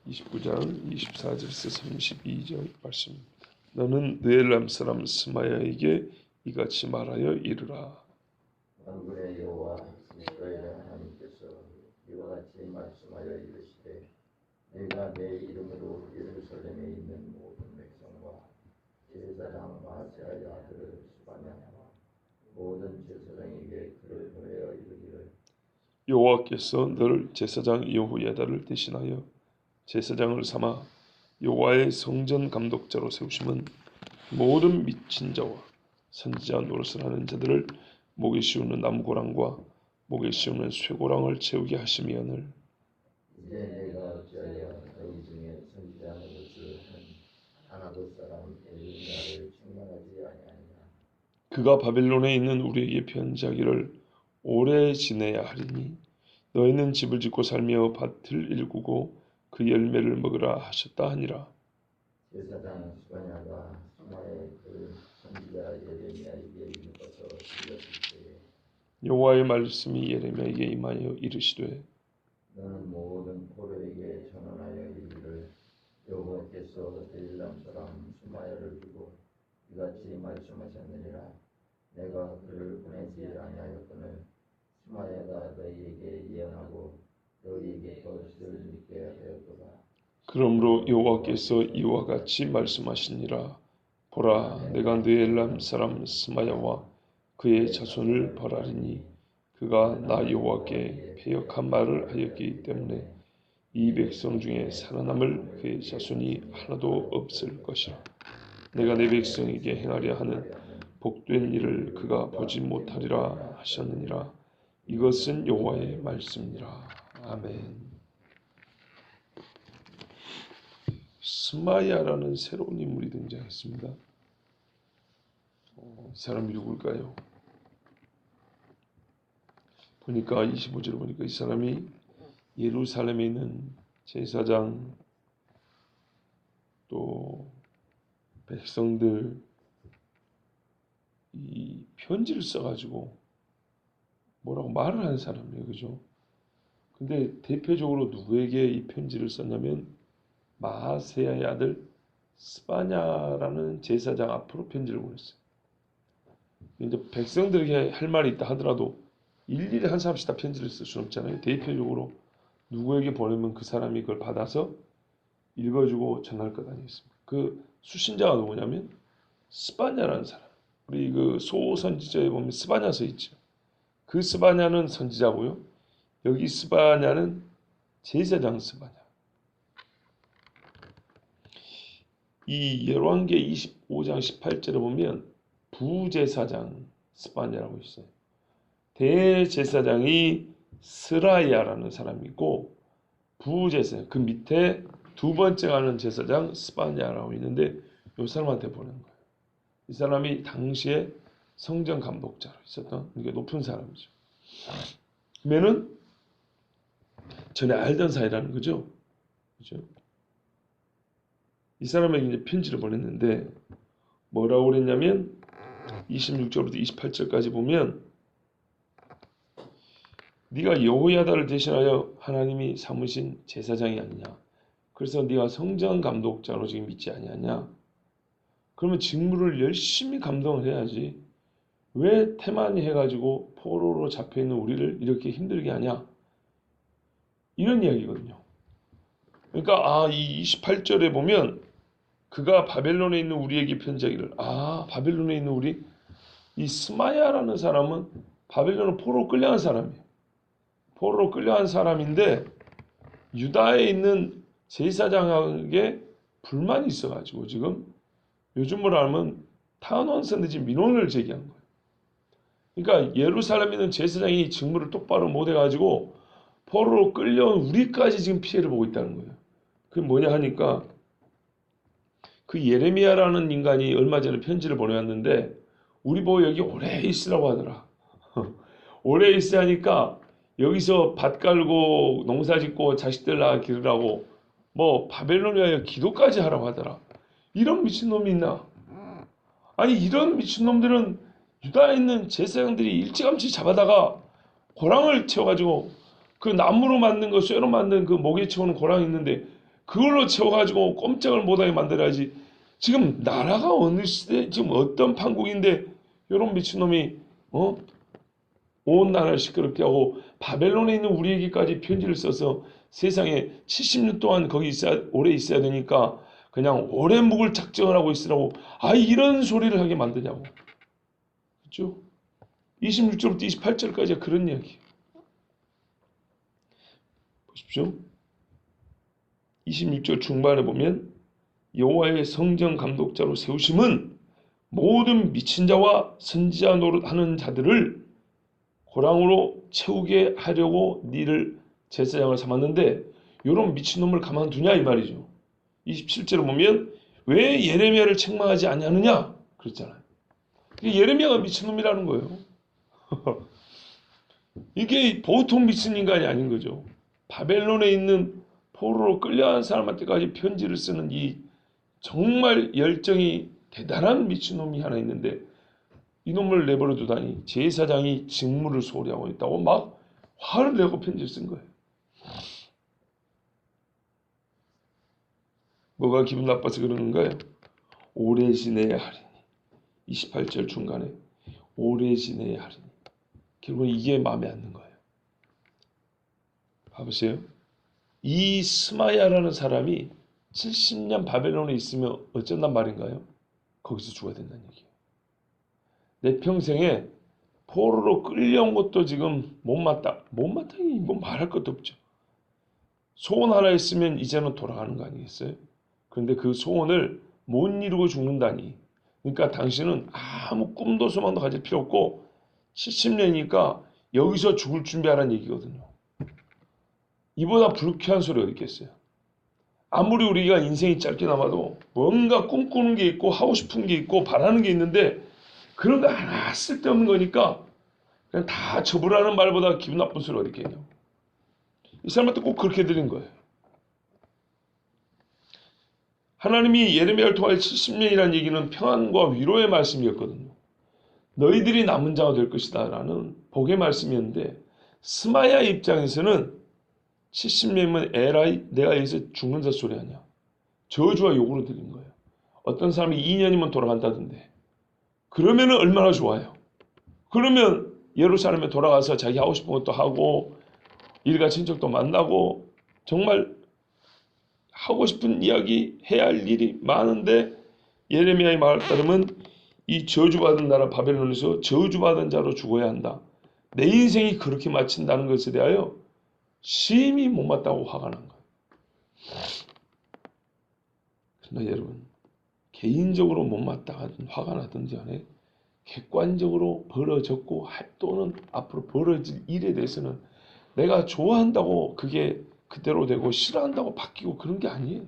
29장 24절에서 32절 말씀입니다. 너는 느엘람 사람 스마야에게 이같이 말하여 이르라. 만군의 여호와 이스라엘의 하나님께서 이와 같이 말씀하여 이르시되 내가 내 이름으로 예루살렘에 있는 모든 백성과 제사장 마아세야의 아들 스바냐와 모든 제사장에게 그를 보내어 이르기를 여호와께서 너를 제사장 여호야다를 대신하여 제사장을 삼아 여호와의 성전 감독자로 세우심은 모든 미친 자와 선지자 노릇을 하는 자들을 목에 씌우는 나무고랑과 목에 씌우는 쇠고랑을 채우게 하심이오늘. 이제 내가 어찌하여 너희 중에 선지자 노릇을 한 아나도 사람 엘리야를 책망하지 아니하느냐. 그가 바벨론에 있는 우리에게 편지하기를 오래 지내야 하리니 너희는 집을 짓고 살며 밭을 일구고 그 열매를 먹으라 하셨다 하니라. 제사장 스바냐가 스마의 그 선지자 예레미야에게 읽어서 들렸을 때에 여호와의 말씀이 예레미야에게 임하여 이르시되 너는 모든 고려에게 전언하여 이르기를 여호와께서 느엘람 사람 스마야를 두고 이같이 말씀하셨느니라. 내가 그를 보내지 아니하였거늘 스마야가 너희에게 예언하고 너희에게 것을 믿게 하였도다. 그러므로 여호와께서 이와 같이 말씀하시니라. 보라, 내가 느엘람 사람 스마야와 그의 자손을 벌하리니 그가 나 여호와께 패역한 말을 하였기 때문에 이 백성 중에 살아남을 그의 자손이 하나도 없을 것이라. 내가 내 백성에게 행하려 하는 복된 일을 그가 보지 못하리라 하셨느니라. 이것은 여호와의 말씀이라. 아멘. 스마야라는 새로운 인물이 등장했습니다. 이 사람이 누굴까요? 보니까 25절을 보니까 이 사람이 예루살렘에 있는 제사장 또 백성들 이 편지를 써가지고 뭐라고 말을 하는 사람이에요, 그죠? 근데 대표적으로 누구에게 이 편지를 썼냐면 마아세야의 아들 스바냐라는 제사장 앞으로 편지를 보냈어요. 이제 백성들에게 할 말이 있다 하더라도 일일이 한 사람씩 다 편지를 쓸 수는 없잖아요. 대표적으로 누구에게 보내면 그 사람이 그걸 받아서 읽어주고 전할 것 아니겠습니까? 그 수신자가 누구냐면 스바냐라는 사람. 우리 그 소선지자에 보면 스바냐 써 있죠. 그 스바냐는 선지자고요. 여기 스바냐는 제사장 스바냐. 이 열왕기 25장 18절에 보면 부제사장 스바냐라고 있어요. 대제사장이 스라야라는 사람이고 부제사장 그 밑에 두 번째 가는 제사장 스바냐라고 있는데 이 사람한테 보낸 거예요. 이 사람이 당시에 성전 감독자로 있었던 이게 높은 사람이죠. 그러면은 전에 알던 사이라는 거죠. 그죠? 이 사람에게 이제 편지를 보냈는데 뭐라고 그랬냐면 26절부터 28절까지 보면 네가 여호야다를 대신하여 하나님이 삼으신 제사장이 아니냐. 그래서 네가 성전 감독자로 지금 믿지 아니하냐. 그러면 직무를 열심히 감당을 해야지. 왜 태만히 해가지고 포로로 잡혀있는 우리를 이렇게 힘들게 하냐. 이런 이야기거든요. 그러니까 이 28절에 보면 그가 바벨론에 있는 우리에게 편지하기를 바벨론에 있는 우리 이 스마야라는 사람은 바벨론은 포로로 끌려간 사람이에요. 포로로 끌려간 사람인데 유다에 있는 제사장에게 불만이 있어가지고 지금 요즘으로 하면 탄원서 내지 민원을 제기한 거예요. 그러니까 예루살렘에 있는 제사장이 직무를 똑바로 못해가지고 포로로 끌려온 우리까지 지금 피해를 보고 있다는 거예요. 그게 뭐냐 하니까 그 예레미야라는 인간이 얼마 전에 편지를 보내왔는데 우리 보고 여기 오래 있으라고 하더라. 오래 있어야 하니까 여기서 밭 깔고 농사 짓고 자식들 낳아 기르라고 뭐 바벨론에 와서 기도까지 하라고 하더라. 이런 미친놈이 있나? 아니 이런 미친놈들은 유다에 있는 제사장들이 일찌감치 잡아다가 고랑을 채워가지고 그 나무로 만든 거 쇠로 만든 그 목에 채우는 고랑이 있는데 그걸로 채워가지고 꼼짝을 못하게 만들어야지. 지금 나라가 어느 시대, 지금 어떤 판국인데 이런 미친놈이 온 나라를 시끄럽게 하고 바벨론에 있는 우리에게까지 편지를 써서 세상에 70년 동안 거기 오래 있어야 되니까 그냥 오래 묵을 작정을 하고 있으라고 이런 소리를 하게 만드냐고. 그렇죠? 26절부터 28절까지가 그런 이야기. 보십시오. 26절 중반에 보면 여호와의 성전 감독자로 세우심은 모든 미친 자와 선지자 노릇하는 자들을 고랑으로 채우게 하려고 니를 제사장을 삼았는데 이런 미친놈을 가만두냐 이 말이죠. 27절에 보면 왜 예레미야를 책망하지 아니하느냐 그랬잖아요. 예레미야가 미친놈이라는 거예요. 이게 보통 미친 인간이 아닌 거죠. 바벨론에 있는 포로로 끌려간 사람한테까지 편지를 쓰는 이 정말 열정이 대단한 미친놈이 하나 있는데 이놈을 내버려 두다니 제사장이 직무를 소홀히 하고 있다고 막 화를 내고 편지를 쓴 거예요. 뭐가 기분 나빠서 그러는 거예요? 오래 지내야 하리니. 28절 중간에 오래 지내야 하리니. 결국은 이게 마음에 안 드는 거예요. 봐보세요. 이 스마야라는 사람이 70년 바벨론에 있으면 어쩐단 말인가요? 거기서 죽어야 된다는 얘기예요. 내 평생에 포로로 끌려온 것도 지금 못마땅히 뭐 말할 것도 없죠. 소원 하나 있으면 이제는 돌아가는 거 아니겠어요? 그런데 그 소원을 못 이루고 죽는다니. 그러니까 당신은 아무 꿈도 소망도 가질 필요 없고 70년이니까 여기서 죽을 준비하라는 얘기거든요. 이보다 불쾌한 소리 어디 있겠어요? 아무리 우리가 인생이 짧게 남아도 뭔가 꿈꾸는 게 있고 하고 싶은 게 있고 바라는 게 있는데 그런 거 하나 쓸데없는 거니까 그냥 다 접으라는 말보다 기분 나쁜 소리 어디 있겠냐고. 이 사람한테 꼭 그렇게 드린 거예요. 하나님이 예레미야를 통하여 70년이라는 얘기는 평안과 위로의 말씀이었거든요. 너희들이 남은 자가 될 것이다 라는 복의 말씀이었는데 스마야 입장에서는 70년이면 에라이 내가 여기서 죽는다 소리 아니야. 저주와 욕으로 드린 거예요. 어떤 사람이 2년이면 돌아간다던데 그러면 얼마나 좋아요. 그러면 예루살렘에 돌아가서 자기 하고 싶은 것도 하고 일가 친척도 만나고 정말 하고 싶은 이야기 해야 할 일이 많은데 예레미야의 말에 따르면 이 저주받은 나라 바벨론에서 저주받은 자로 죽어야 한다. 내 인생이 그렇게 마친다는 것에 대하여 심히 못마땅하고 화가 난 거예요. 그러나 여러분 개인적으로 못마땅하든 화가 나든지 간에 객관적으로 벌어졌고 또는 앞으로 벌어질 일에 대해서는 내가 좋아한다고 그게 그대로 되고 싫어한다고 바뀌고 그런 게 아니에요.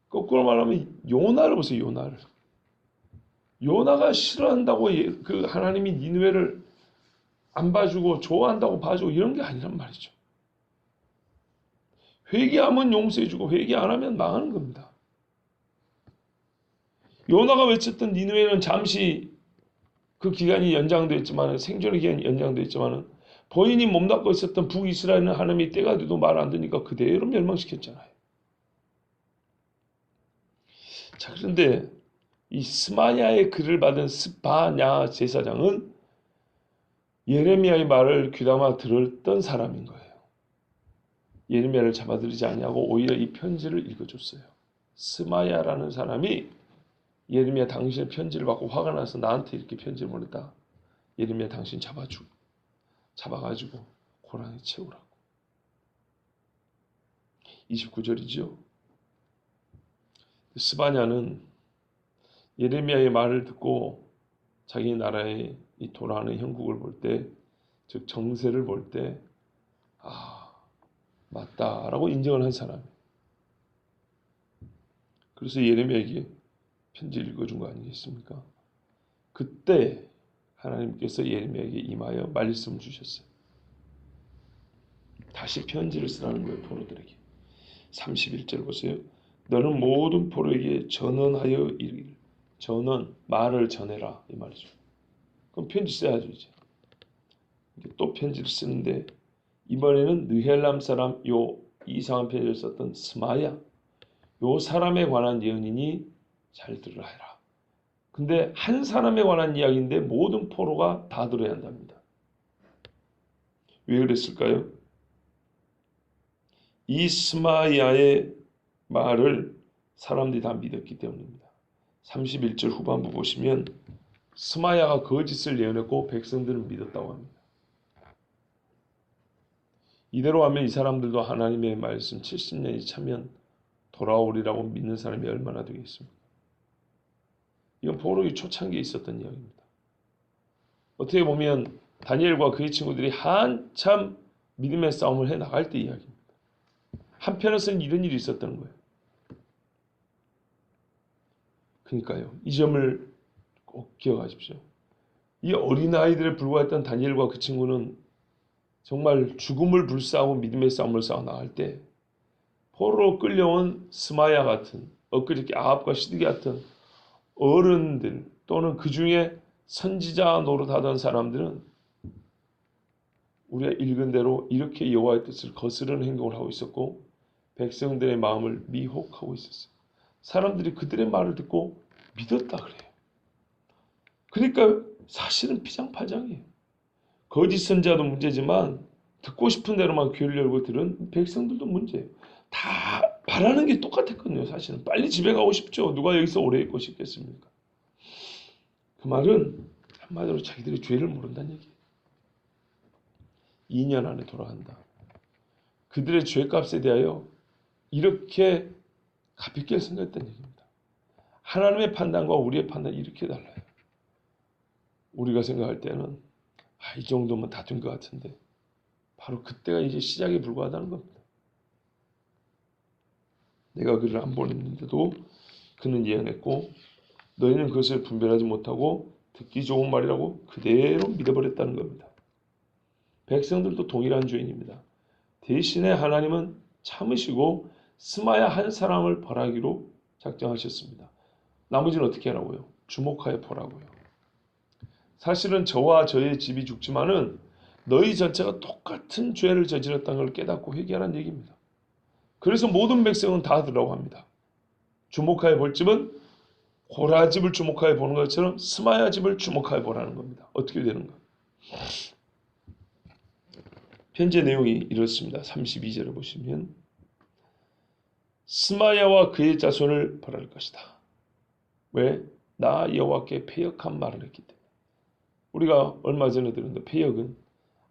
거꾸로 말하면 요나를 보세요. 요나를. 요나가 싫어한다고 그 하나님이 니느웨를 안 봐주고 좋아한다고 봐주고 이런 게 아니란 말이죠. 회개하면 용서해주고 회개 안 하면 망하는 겁니다. 요나가 외쳤던 니느웨는 잠시 그 기간이 연장됐지만 생존의 기간이 연장됐지만 본인이 몸담고 있었던 북이스라엘은 하나님이 때가 돼도 말 안 듣니까 그대로 멸망시켰잖아요. 자, 그런데 이 스마야의 글을 받은 스바냐 제사장은 예레미야의 말을 귀담아 들었던 사람인 거예요. 예레미야를 잡아들이지 아니하고 오히려 이 편지를 읽어줬어요. 스마야라는 사람이 예레미야 당신의 편지를 받고 화가 나서 나한테 이렇게 편지를 보냈다. 예레미야 당신 잡아가지고 고랑에 채우라고. 29절이죠. 스바냐는 예레미야의 말을 듣고 자기 나라의 이 돌아가는 형국을 볼 때, 즉 정세를 볼 때, 맞다라고 인정을 한 사람이에요. 그래서 예레미야에게 편지를 읽어준 거 아니겠습니까? 그때 하나님께서 예레미야에게 임하여 말씀을 주셨어요. 다시 편지를 쓰라는 거예요. 포로들에게. 31절 보세요. 너는 모든 포로에게 전언하여 이르기를. 전언, 말을 전해라 이 말이죠. 그럼 편지 써야죠 이제. 또 편지를 쓰는데 이번에는 느헬람 사람 요 이상한 편지를 썼던 스마야, 요 사람에 관한 예언이니 잘 들으라 해라. 근데 한 사람에 관한 이야기인데 모든 포로가 다 들어야 한답니다. 왜 그랬을까요? 이 스마야의 말을 사람들이 다 믿었기 때문입니다. 31절 후반부 보시면 스마야가 거짓을 예언했고 백성들은 믿었다고 합니다. 이대로 하면 이 사람들도 하나님의 말씀 70년이 차면 돌아오리라고 믿는 사람이 얼마나 되겠습니까? 이건 포로기 초창기에 있었던 이야기입니다. 어떻게 보면 다니엘과 그의 친구들이 한참 믿음의 싸움을 해나갈 때 이야기입니다. 한편에서는 이런 일이 있었던 거예요. 그러니까요. 이 점을 꼭 기억하십시오. 이 어린아이들에 불과했던 다니엘과 그 친구는 정말 죽음을 불사하고 믿음의 싸움을 싸워 나갈 때 포로로 끌려온 스마야 같은 엊그저께 아합과 시드기 같은 어른들 또는 그 중에 선지자 노릇하던 사람들은 우리가 읽은 대로 이렇게 여호와의 뜻을 거스르는 행동을 하고 있었고 백성들의 마음을 미혹하고 있었어요. 사람들이 그들의 말을 듣고 믿었다 그래요. 그러니까 사실은 피장파장이에요. 거짓 선지자도 문제지만 듣고 싶은 대로만 귀를 열고 들은 백성들도 문제예요. 다 바라는 게 똑같았거든요. 사실은 빨리 집에 가고 싶죠. 누가 여기서 오래 있고 싶겠습니까? 그 말은 한마디로 자기들이 죄를 모른다는 얘기예요. 2년 안에 돌아간다. 그들의 죄값에 대하여 이렇게 가볍게 생각했다는 얘기입니다. 하나님의 판단과 우리의 판단이 이렇게 달라요. 우리가 생각할 때는 이 정도면 다 된 것 같은데 바로 그때가 이제 시작에 불과하다는 겁니다. 내가 그를 안 보냈는데도 그는 예언했고 너희는 그것을 분별하지 못하고 듣기 좋은 말이라고 그대로 믿어버렸다는 겁니다. 백성들도 동일한 죄인입니다. 대신에 하나님은 참으시고 스마야 한 사람을 벌하기로 작정하셨습니다. 나머지는 어떻게 하라고요? 주목하여 보라고요. 사실은 저와 저의 집이 죽지만은 너희 전체가 똑같은 죄를 저질렀다는 걸 깨닫고 회개하라는 얘기입니다. 그래서 모든 백성은 다 들으라고 합니다. 주목하여 볼 집은 고라 집을 주목하여 보는 것처럼 스마야 집을 주목하여 보라는 겁니다. 어떻게 되는가? 편지의 내용이 이렇습니다. 32절을 보시면 스마야와 그의 자손을 벌할 것이다. 왜? 나 여호와께 패역한 말을 했기 때문에. 우리가 얼마 전에 들었는데 패역은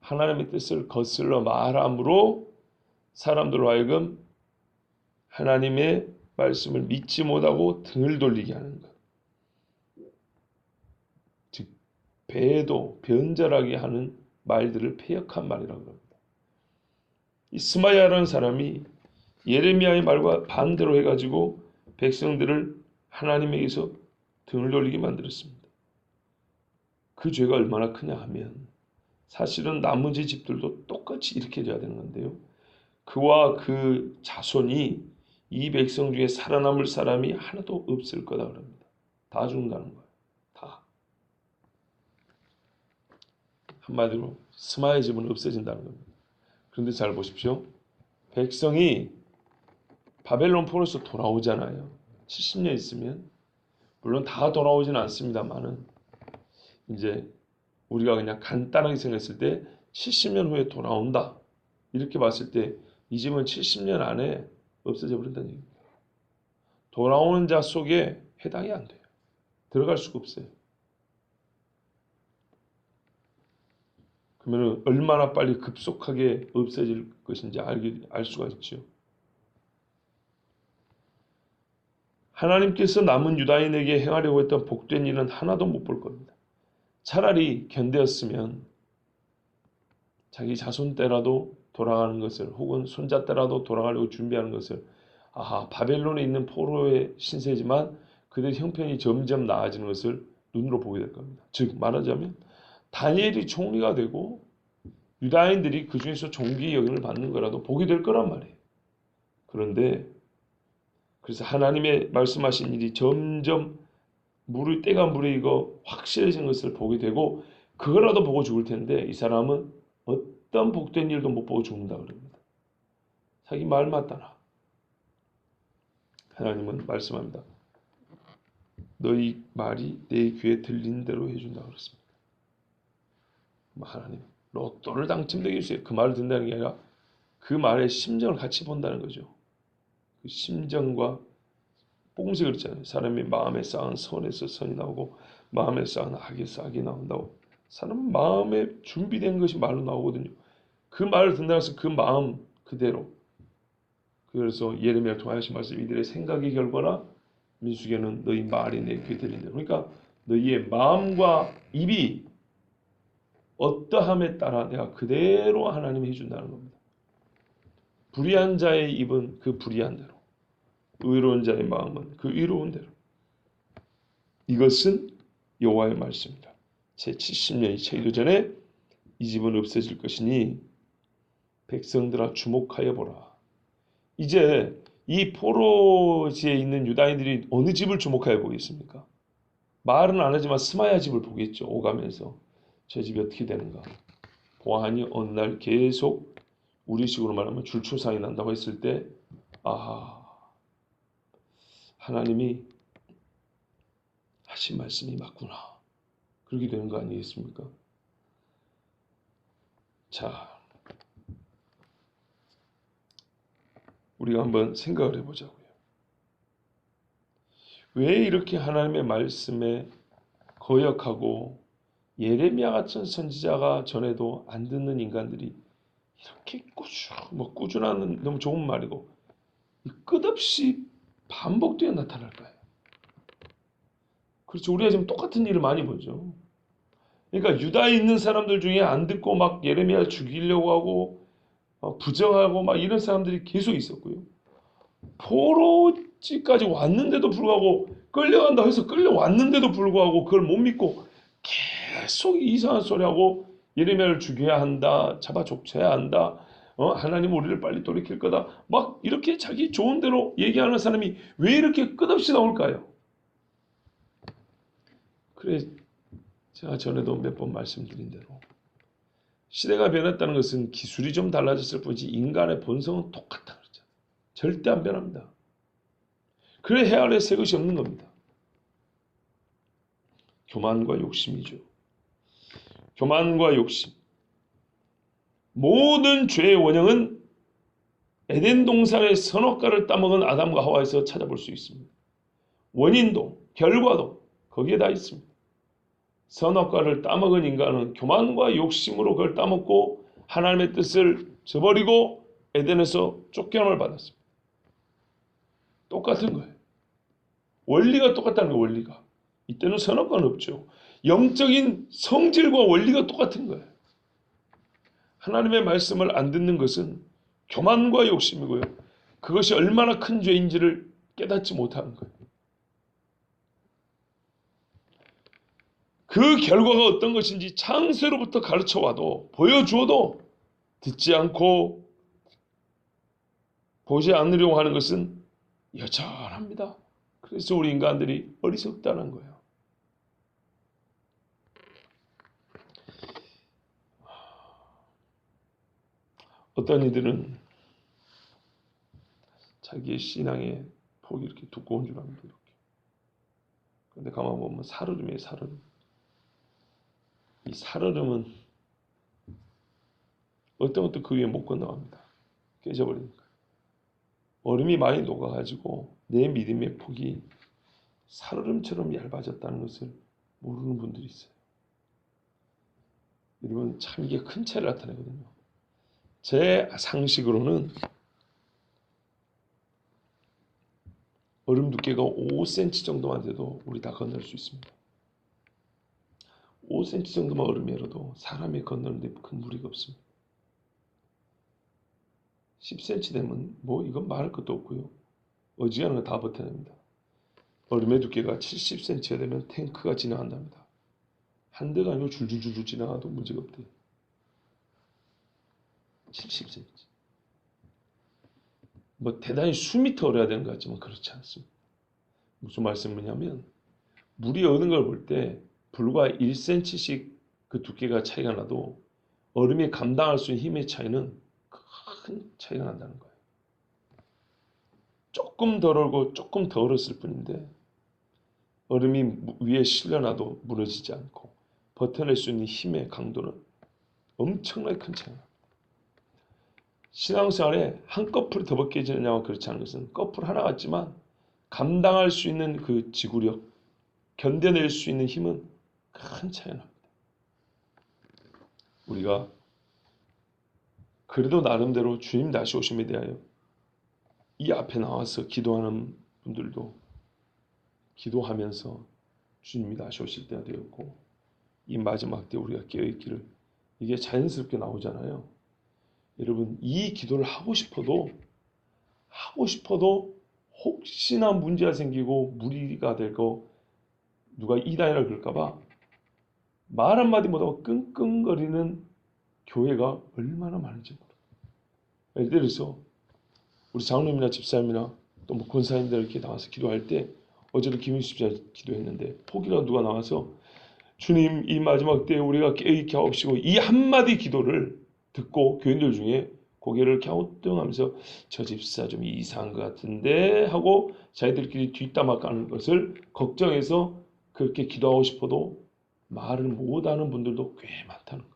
하나님의 뜻을 거슬러 말함으로 사람들로 하여금 하나님의 말씀을 믿지 못하고 등을 돌리게 하는 것. 즉 배도 변절하게 하는 말들을 패역한 말이라고 합니다. 이 스마야라는 사람이 예레미야의 말과 반대로 해가지고 백성들을 하나님에게서 등을 돌리게 만들었습니다. 그 죄가 얼마나 크냐 하면 사실은 나머지 집들도 똑같이 이렇게 돼야 되는 건데요. 그와 그 자손이 이 백성 중에 살아남을 사람이 하나도 없을 거다 그럽니다. 다 죽는다는 거예요. 다. 한마디로 스마야 집은 없어진다는 겁니다. 그런데 잘 보십시오. 백성이 바벨론 포로에서 돌아오잖아요. 70년 있으면. 물론 다 돌아오지는 않습니다만은 이제 우리가 그냥 간단하게 생각했을 때 70년 후에 돌아온다. 이렇게 봤을 때 이 집은 70년 안에 없어져 버린다는 얘기입니다. 돌아오는 자 속에 해당이 안 돼요. 들어갈 수가 없어요. 그러면 얼마나 빨리 급속하게 없어질 것인지 알 수가 있죠. 하나님께서 남은 유다인에게 행하려고 했던 복된 일은 하나도 못 볼 겁니다. 차라리 견뎠으면 자기 자손 때라도 돌아가는 것을 혹은 손자 때라도 돌아가려고 준비하는 것을 바벨론에 있는 포로의 신세지만 그들의 형편이 점점 나아지는 것을 눈으로 보게 될 겁니다. 즉 말하자면 다니엘이 총리가 되고 유다인들이 그 중에서 종기 여김을 받는 거라도 보게 될 거란 말이에요. 그런데 그래서 하나님의 말씀하신 일이 점점 때가 무르익어 확실해진 것을 보게 되고 그거라도 보고 죽을 텐데 이 사람은 어떤 복된 일도 못 보고 죽는다 그럽니다. 자기 말 맞다나. 하나님은 말씀합니다. 너희 말이 내 귀에 들리는 대로 해준다 그랬습니다. 하나님 로또를 당첨되게 해주세요. 그 말을 듣는다는 게 아니라 그 말의 심정을 같이 본다는 거죠. 그 심정과 조금씩 그렇잖아요. 사람이 마음에 쌓은 선에서 선이 나오고 마음에 쌓은 악에서 악이 나온다고. 사람은 마음에 준비된 것이 말로 나오거든요. 그 말을 듣는다고 해서 그 마음 그대로. 그래서 예레미야를 통하신 말씀 이들의 생각의 결과라 민수기에는 너희 말이 내 귀에 들린다. 그러니까 너희의 마음과 입이 어떠함에 따라 내가 그대로 하나님이 해준다는 겁니다. 불의한 자의 입은 그 불의한 대로, 의로운 자의 마음은 그 의로운 대로. 이것은 여호와의 말씀입니다. 제 70년이 차이도 전에 이 집은 없어질 것이니 백성들아 주목하여 보라. 이제 이 포로지에 있는 유다인들이 어느 집을 주목하여 보겠습니까? 말은 안 하지만 스마야 집을 보겠죠. 오가면서 저 집이 어떻게 되는가. 보아하니 어느 날 계속 우리식으로 말하면 줄초상이 난다고 했을 때 아하, 하나님이 하신 말씀이 맞구나. 그렇게 되는 거 아니겠습니까? 자, 우리가 한번 생각을 해보자고요. 왜 이렇게 하나님의 말씀에 거역하고 예레미야 같은 선지자가 전해도 안 듣는 인간들이 이렇게 꾸준한 너무 좋은 말이고 끝없이 반복되어 나타날까요? 그렇죠. 우리가 지금 똑같은 일을 많이 보죠. 그러니까 유다에 있는 사람들 중에 안 듣고 막 예레미야를 죽이려고 하고 부정하고 막 이런 사람들이 계속 있었고요. 포로지까지 왔는데도 불구하고 끌려간다 해서 끌려왔는데도 불구하고 그걸 못 믿고 계속 이상한 소리하고 예레미야를 죽여야 한다, 잡아 족쳐야 한다, 하나님 우리를 빨리 돌이킬 거다, 막 이렇게 자기 좋은 대로 얘기하는 사람이 왜 이렇게 끝없이 나올까요? 그래 제가 전에도 몇 번 말씀드린 대로 시대가 변했다는 것은 기술이 좀 달라졌을 뿐이지 인간의 본성은 똑같다 그러죠. 절대 안 변합니다. 그래 헤아려 새 것이 없는 겁니다. 교만과 욕심이죠. 교만과 욕심. 모든 죄의 원형은 에덴 동산의 선악과를 따먹은 아담과 하와에서 찾아볼 수 있습니다. 원인도 결과도 거기에 다 있습니다. 선악과를 따먹은 인간은 교만과 욕심으로 그걸 따먹고 하나님의 뜻을 저버리고 에덴에서 쫓겨남을 받았습니다. 똑같은 거예요. 원리가 똑같다는 거예요. 원리가. 이때는 선악과는 없죠. 영적인 성질과 원리가 똑같은 거예요. 하나님의 말씀을 안 듣는 것은 교만과 욕심이고요. 그것이 얼마나 큰 죄인지를 깨닫지 못하는 거예요. 그 결과가 어떤 것인지 창세로부터 가르쳐와도 보여주어도 듣지 않고 보지 않으려고 하는 것은 여전합니다. 그래서 우리 인간들이 어리석다는 거예요. 어떤 이들은 자기의 신앙의 폭이 이렇게 두꺼운 줄 압니다. 이렇게. 그런데 가만 보면 살얼음이에요. 살얼음. 이 살얼음은 어떤 것도 그 위에 못 건너갑니다. 깨져버리니까. 얼음이 많이 녹아가지고 내 믿음의 폭이 살얼음처럼 얇아졌다는 것을 모르는 분들이 있어요. 여러분 참 이게 큰 차이를 나타내거든요. 제 상식으로는 얼음 두께가 5cm 정도만 돼도 우리 다 건널 수 있습니다. 5cm 정도만 얼음이라도 사람이 건너는데 큰 무리가 없습니다. 10cm 되면 뭐 이건 말할 것도 없고요. 어지간한 거 다 버텨냅니다. 얼음의 두께가 70cm가 되면 탱크가 지나간답니다. 한 대가 아니고 줄줄줄 지나가도 문제가 없대요. 70cm. 뭐 대단히 수미터 얼어야 되는 것 같지만 그렇지 않습니다. 무슨 말씀이냐면 물이 어는 걸 볼 때 불과 1cm씩 그 두께가 차이가 나도 얼음이 감당할 수 있는 힘의 차이는 큰 차이가 난다는 거예요. 조금 덜 얼고 조금 더 얼었을 뿐인데 얼음이 위에 실려놔도 무너지지 않고 버텨낼 수 있는 힘의 강도는 엄청나게 큰 차이입니다. 신앙생활에 한꺼풀 더 벗겨지느냐와 그렇지 않은 것은 꺼풀 하나 같지만 감당할 수 있는 그 지구력, 견뎌낼 수 있는 힘은 큰 차이가 납니다. 우리가 그래도 나름대로 주님 다시 오심에 대하여 이 앞에 나와서 기도하는 분들도 기도하면서 주님이 다시 오실 때가 되었고 이 마지막 때 우리가 깨어있기를 이게 자연스럽게 나오잖아요. 여러분 이 기도를 하고 싶어도 혹시나 문제가 생기고 무리가 되고 누가 이단이라 그럴까봐 말 한마디 못하고 끙끙거리는 교회가 얼마나 많은지 모르겠어요. 예를 들어서 우리 장로님이나 집사님이나 또 뭐 권사님들 이렇게 나와서 기도할 때 어제도 김윤수 집사 기도했는데 혹이라도 누가 나와서 주님 이 마지막 때에 우리가 깨어있게 하옵시고 이 한마디 기도를 듣고 교인들 중에 고개를 갸우뚱하면서 저 집사 좀 이상한 것 같은데 하고 자기들끼리 뒷담화 까는 것을 걱정해서 그렇게 기도하고 싶어도 말을 못하는 분들도 꽤 많다는 거예요.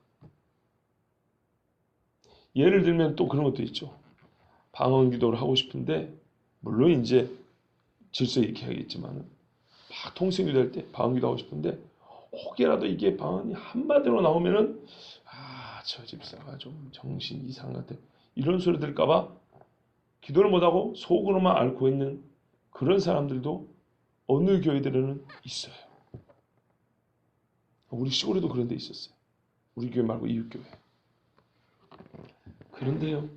예를 들면 또 그런 것도 있죠. 방언 기도를 하고 싶은데 물론 이제 질서 있게 하겠지만 막 통성기도 할 때 방언 기도 하고 싶은데 혹여라도 이게 방언이 한마디로 나오면은 저 집사가 좀 정신 이상 같아 이런 소리 들을까봐 기도를 못하고 속으로만 앓고 있는 그런 사람들도 어느 교회들에는 있어요. 우리 시골에도 그런 데 있었어요. 우리 교회 말고 이웃 교회. 그런데요,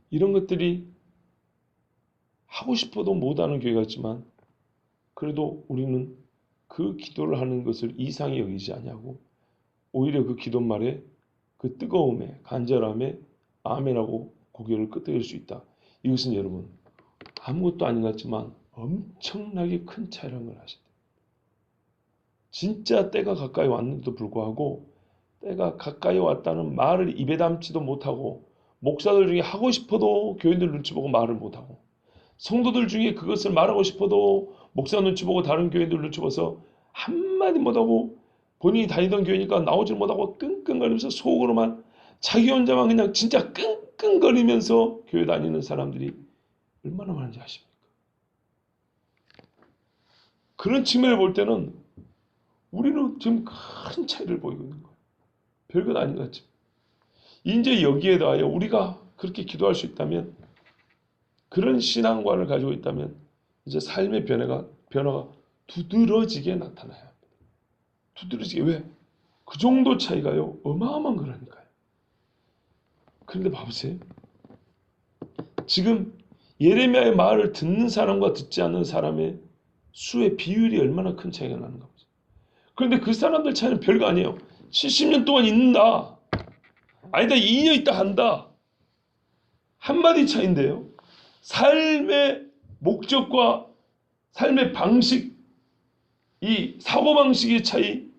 이런 것들이 하고 싶어도 못하는 교회가 있지만 그래도 우리는 그 기도를 하는 것을 이상히 여기지 아니하고 오히려 그 기도말에 그 뜨거움에 간절함에 아멘하고 고개를 끄덕일 수 있다. 이것은 여러분 아무것도 아닌 것 같지만 엄청나게 큰 차이라는 걸 아셔야 돼요. 진짜 때가 가까이 왔는데도 불구하고 때가 가까이 왔다는 말을 입에 담지도 못하고 목사들 중에 하고 싶어도 교인들 눈치 보고 말을 못하고 성도들 중에 그것을 말하고 싶어도 목사 눈치 보고 다른 교인들 눈치 봐서 한마디 못하고 본인이 다니던 교회니까 나오질 못하고 끙끙거리면서 속으로만 자기 혼자만 그냥 진짜 끙끙거리면서 교회 다니는 사람들이 얼마나 많은지 아십니까? 그런 측면을 볼 때는 우리는 지금 큰 차이를 보이고 있는 거예요. 별것 아닌 것 같죠. 이제 여기에 더하여 우리가 그렇게 기도할 수 있다면 그런 신앙관을 가지고 있다면 이제 삶의 변화가 두드러지게 나타나야 합니다. 두드러지게. 왜? 그 정도 차이가요. 어마어마한 거라니까요. 그런데 봐보세요. 지금 예레미야의 말을 듣는 사람과 듣지 않는 사람의 수의 비율이 얼마나 큰 차이가 나는 겁니다. 그런데 그 사람들 차이는 별거 아니에요. 70년 동안 있는다. 아니다 2년 있다 한다. 한마디 차이인데요. 삶의 목적과 삶의 방식, 이 사고방식의 차이,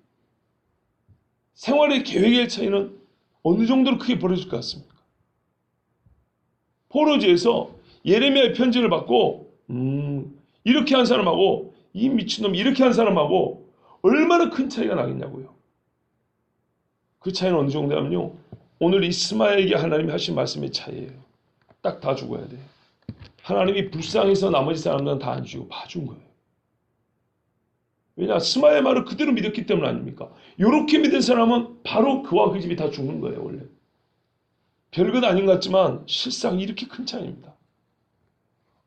생활의 계획의 차이는 어느 정도로 크게 벌어질 것 같습니까? 포로지에서 예레미야의 편지를 받고 이렇게 한 사람하고 이 미친놈 이렇게 한 사람하고 얼마나 큰 차이가 나겠냐고요. 그 차이는 어느 정도냐면요. 오늘 이스마엘에게 하나님이 하신 말씀의 차이예요. 딱 다 죽어야 돼. 하나님이 불쌍해서 나머지 사람들은 다 안 죽이고 봐준 거예요. 왜냐? 스마엘 말을 그대로 믿었기 때문 아닙니까? 이렇게 믿은 사람은 바로 그와 그 집이 다 죽는 거예요. 원래. 별것 아닌 것 같지만 실상 이렇게 큰 차이입니다.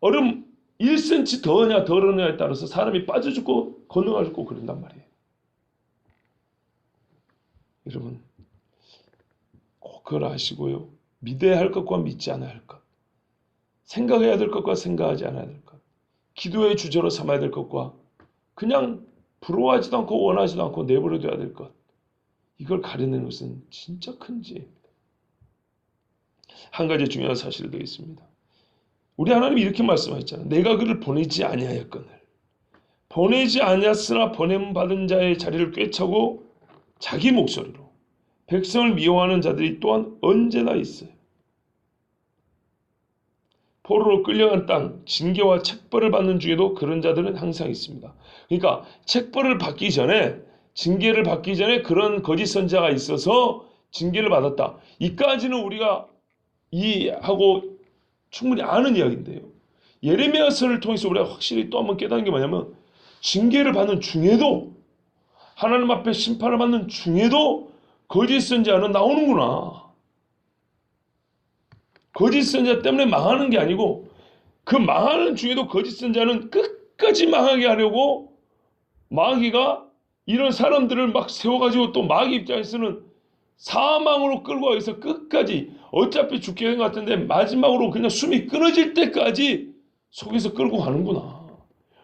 얼음 1cm 더냐 덜하냐에 따라서 사람이 빠져 죽고 건너가 죽고 그런단 말이에요. 여러분 꼭 그걸 아시고요. 믿어야 할 것과 믿지 않아야 할 것, 생각해야 될 것과 생각하지 않아야 될 것, 기도의 주제로 삼아야 될 것과 그냥 부러워하지도 않고 원하지도 않고 내버려둬야 될 것, 이걸 가려내는 것은 진짜 큰 지혜입니다. 한 가지 중요한 사실이 되어 있습니다. 우리 하나님이 이렇게 말씀하셨잖아요. 내가 그를 보내지 아니하였거늘 보내지 아니었으나 보냄 받은 자의 자리를 꿰차고 자기 목소리로 백성을 미워하는 자들이 또한 언제나 있어요. 포로로 끌려간 땅, 징계와 책벌을 받는 중에도 그런 자들은 항상 있습니다. 그러니까 책벌을 받기 전에, 징계를 받기 전에 그런 거짓 선자가 있어서 징계를 받았다. 이까지는 우리가 이해하고 충분히 아는 이야기인데요. 예레미야서를 통해서 우리가 확실히 또 한번 깨닫는 게 뭐냐면, 징계를 받는 중에도, 하나님 앞에 심판을 받는 중에도 거짓 선자는 나오는구나. 거짓 선자 때문에 망하는 게 아니고, 그 망하는 중에도 거짓 선자는 끝까지 망하게 하려고 마귀가 이런 사람들을 막 세워가지고, 또 마귀 입장에서는 사망으로 끌고 가서 끝까지 어차피 죽게 된 것 같은데 마지막으로 그냥 숨이 끊어질 때까지 속에서 끌고 가는구나.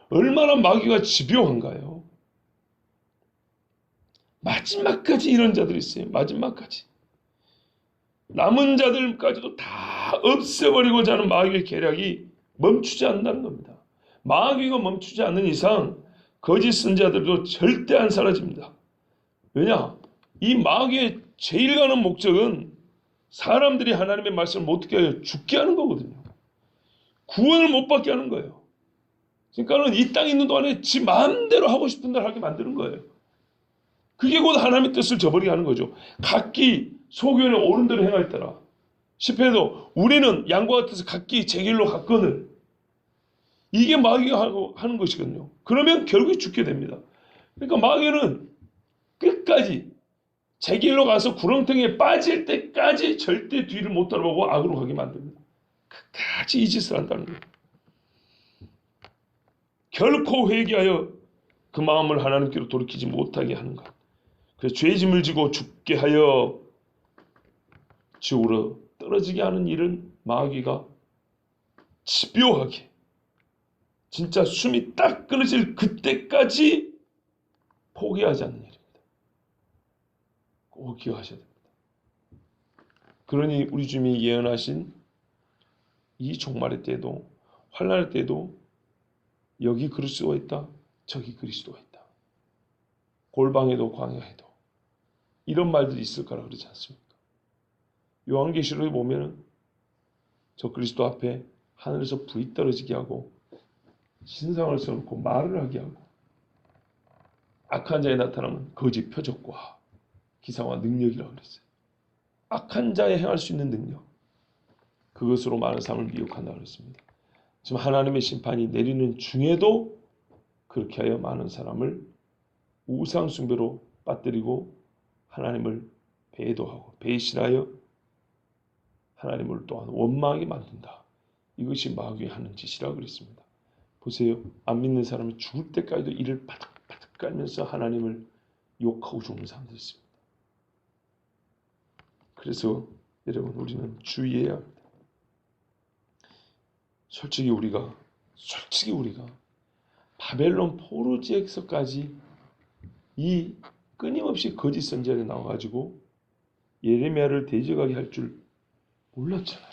얼마나 마귀가 집요한가요? 마지막까지 이런 자들이 있어요. 마지막까지. 남은 자들까지도 다 없애버리고자 하는 마귀의 계략이 멈추지 않는다는 겁니다. 마귀가 멈추지 않는 이상 거짓 선자들도 절대 안 사라집니다. 왜냐? 이 마귀의 제일 가는 목적은 사람들이 하나님의 말씀을 못 듣게 하여 죽게 하는 거거든요. 구원을 못 받게 하는 거예요. 그러니까는 이 땅에 있는 동안에 지 마음대로 하고 싶은 대로 하게 만드는 거예요. 그게 곧 하나님의 뜻을 저버리게 하는 거죠. 각기 소견에 옳은 대로 행하였더라. 10회도 우리는 양과 같아서 각기 제 길로 갔거늘. 이게 마귀가 하는 것이거든요. 그러면 결국 죽게 됩니다. 그러니까 마귀는 끝까지 제 길로 가서 구렁텅이에 빠질 때까지 절대 뒤를 못 돌아보고 악으로 가게 만듭니다. 끝까지 이 짓을 한다는 거예요. 결코 회개하여 그 마음을 하나님께로 돌이키지 못하게 하는 것. 그래서 죄짐을 지고 죽게 하여 지옥으로 떨어지게 하는 일은 마귀가 집요하게, 진짜 숨이 딱 끊어질 그때까지 포기하지 않는 일입니다. 꼭 기억하셔야 됩니다. 그러니 우리 주님이 예언하신 이 종말의 때도, 환난의 때도 여기 그리스도가 있다, 저기 그리스도가 있다. 골방에도 광야에도 이런 말들이 있을 거라 그러지 않습니까? 요한계시록에 보면은 저 그리스도 앞에 하늘에서 불이 떨어지게 하고 신상을 써놓고 말을 하게 하고 악한 자에 나타나면 거짓 표적과 기사와 능력이라고 그랬어요. 악한 자에 행할 수 있는 능력, 그것으로 많은 사람을 미혹한다고 그랬습니다. 지금 하나님의 심판이 내리는 중에도 그렇게 하여 많은 사람을 우상 숭배로 빠뜨리고 하나님을 배도하고 배신하여 하나님을 또한 원망하게 만든다. 이것이 마귀가 하는 짓이라고 그랬습니다. 보세요. 안 믿는 사람이 죽을 때까지도 이를 바득바득 깔면서 하나님을 욕하고 죽는 사람들이 있습니다. 그래서 여러분, 우리는 주의해야 합니다. 솔직히 우리가 바벨론 포로지에서까지 이 끊임없이 거짓 선지자가 나와가지고 예레미야를 대적하게 할 줄 몰랐잖아요.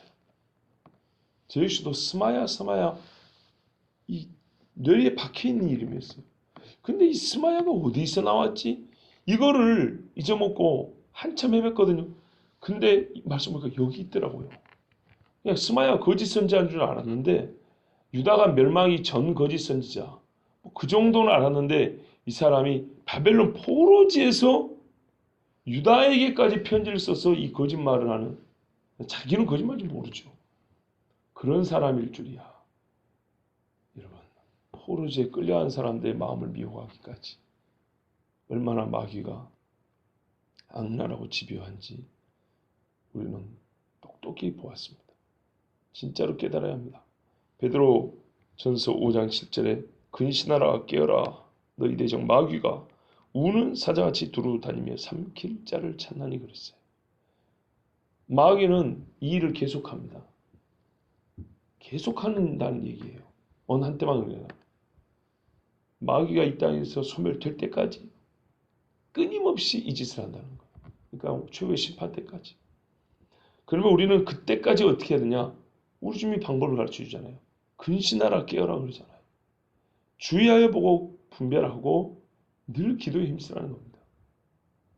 저 역시도 스마야 이 뇌리에 박혀있는 이름이었어요. 근데 이 스마야가 어디서 나왔지? 이거를 잊어먹고 한참 헤맸거든요. 근데 말씀 보니까 여기 있더라고요. 그냥 스마야 거짓 선지자인 줄 알았는데, 유다가 멸망이 전 거짓 선지자, 그 정도는 알았는데, 이 사람이 바벨론 포로지에서 유다에게까지 편지를 써서 이 거짓말을 하는, 자기는 거짓말인지 모르죠. 그런 사람일 줄이야. 여러분, 포로지에 끌려간 사람들의 마음을 미혹하기까지 얼마나 마귀가 악랄하고 집요한지 우리는 똑똑히 보았습니다. 진짜로 깨달아야 합니다. 베드로 전서 5장 7절에 근신하라 깨어라 너희 대적 마귀가 우는 사자같이 두루 다니며 삼킬 자를 찾나니 그랬어요. 마귀는 이 일을 계속합니다. 계속한다는 얘기예요. 어느 한때만 그래요. 마귀가 이 땅에서 소멸될 때까지 끊임없이 이 짓을 한다는 거예요. 그러니까 최후의 심판 때까지. 그러면 우리는 그때까지 어떻게 해야 되냐? 우리 주님이 방법을 가르쳐 주잖아요. 근신하라 깨어라 그러잖아요. 주의하여 보고 분별하고 늘 기도에 힘쓰라는 겁니다.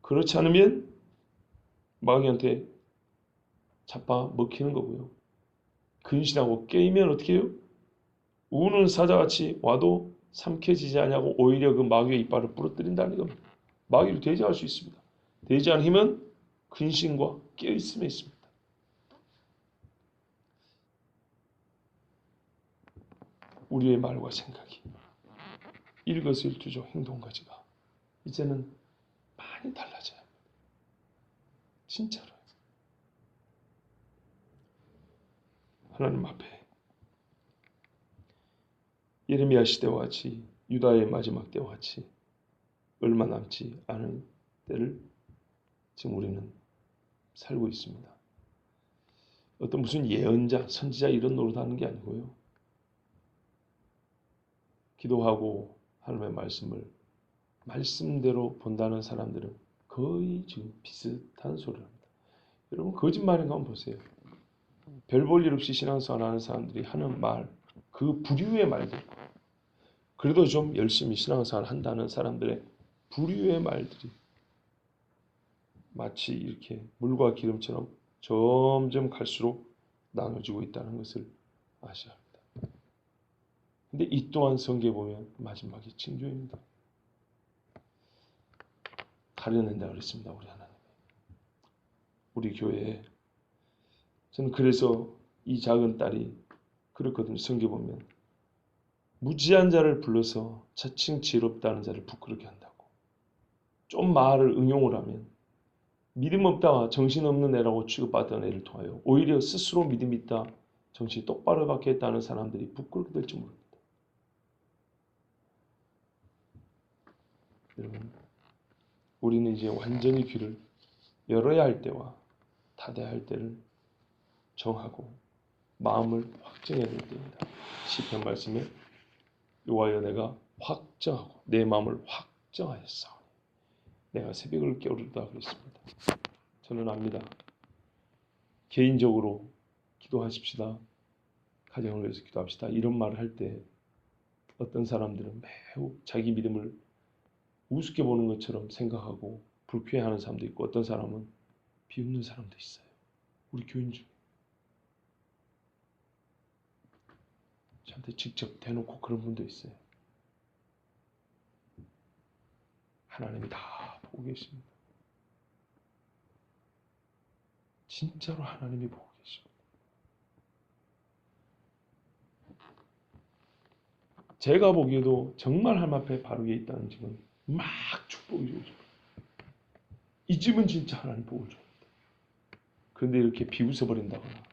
그렇지 않으면 마귀한테 잡아 먹히는 거고요. 근신하고 깨이면 어떻게 해요? 우는 사자같이 와도 삼켜지지 않냐고 오히려 그 마귀의 이빨을 부러뜨린다는 겁니다. 마귀를 대적할 수 있습니다. 대적하는 힘은 근신과 깨어있음에 있습니다. 우리의 말과 생각이 일거수일투족 행동까지가 이제는 많이 달라져요. 진짜로. 하나님 앞에 예레미야 시대와 같이 유다의 마지막 때와 같이 얼마 남지 않은 때를 지금 우리는 살고 있습니다. 어떤 무슨 예언자, 선지자 이런 노릇하는 게 아니고요. 기도하고 하나님의 말씀을 말씀대로 본다는 사람들은 거의 지금 비슷한 소리를 합니다. 여러분 거짓말인가 한번 보세요. 별 볼 일 없이 신앙생활 하는 사람들이 하는 말, 그 부류의 말들, 그래도 좀 열심히 신앙생활 한다는 사람들의 부류의 말들이 마치 이렇게 물과 기름처럼 점점 갈수록 나눠지고 있다는 것을 아셔야 합니다. 근데 이 또한 성경에 보면 마지막이 징조입니다. 가려낸다 그랬습니다. 우리 하나님. 우리 교회에 저는 그래서 이 작은 딸이 그렇거든요. 성경에 보면 무지한 자를 불러서 자칭 지혜롭다는 자를 부끄럽게 한다고. 좀 말을 응용을 하면 믿음 없다, 정신 없는 애라고 취급받던 애를 통하여 오히려 스스로 믿음 있다, 정신 똑바로 받겠다는 사람들이 부끄럽게 될지 모릅니다. 여러분, 우리는 이제 완전히 귀를 열어야 할 때와 닫아야 할 때를 정하고 마음을 확정해야 될 때입니다. 시편 말씀에 여호와여 내가 확정하고 내 마음을 확정하였사오니 내가 새벽을 깨우르다 그랬습니다. 저는 압니다. 개인적으로 기도하십시다. 가정을 위해서 기도합시다. 이런 말을 할 때 어떤 사람들은 매우 자기 믿음을 우습게 보는 것처럼 생각하고 불쾌해하는 사람도 있고 어떤 사람은 비웃는 사람도 있어요. 우리 교인 중에. 저한테 직접 대놓고 그런 분도 있어요. 하나님이 다 보고 계십니다. 진짜로 하나님이 보고 계십니다. 제가 보기에도 정말 하나님 앞에 바르게 있다는 집은 막 축복이 오죠. 이 집은 진짜 하나님 복을 줍니다. 그런데 이렇게 비웃어버린다거나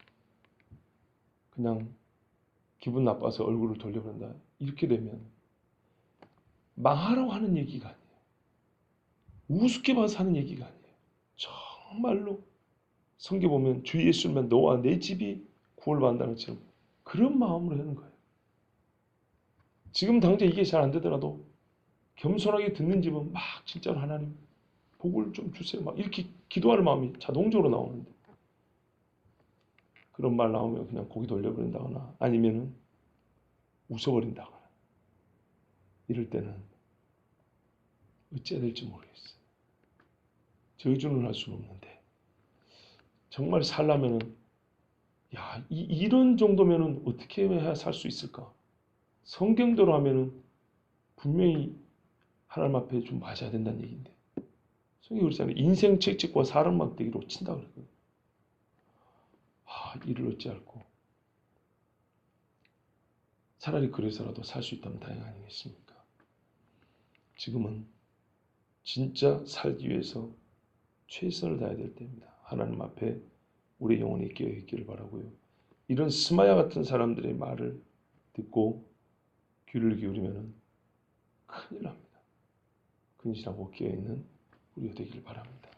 그냥 기분 나빠서 얼굴을 돌려버린다. 이렇게 되면 망하라고 하는 얘기가 아니에요. 우습게 봐서 하는 얘기가 아니에요. 정말로 성경 보면 주 예수면 너와 내 집이 구원받는다는 것처럼 그런 마음으로 하는 거예요. 지금 당장 이게 잘 안 되더라도 겸손하게 듣는 집은 막 진짜로 하나님 복을 좀 주세요. 막 이렇게 기도하는 마음이 자동적으로 나오는데 그런 말 나오면 그냥 고개 돌려버린다거나 아니면은 웃어버린다거나 이럴 때는 어찌해야 될지 모르겠어요. 저주는 할 수는 없는데 정말 살려면은 야, 이런 정도면은 어떻게 해야 살 수 있을까? 성경대로 하면은 분명히 하나님 앞에 좀 맞아야 된다는 얘기인데 성경이 그렇잖아요. 인생 책찍과 사람 막대기로 친다 그랬거든요. 이를 어찌할꼬 차라리 그래서라도 살 수 있다면 다행 아니겠습니까? 지금은 진짜 살기 위해서 최선을 다해야 될 때입니다. 하나님 앞에 우리 영혼이 깨어 있기를 바라고요. 이런 스마야 같은 사람들의 말을 듣고 귀를 기울이면 큰일 납니다. 근실하고 깨어 있는 우리가 되기를 바랍니다.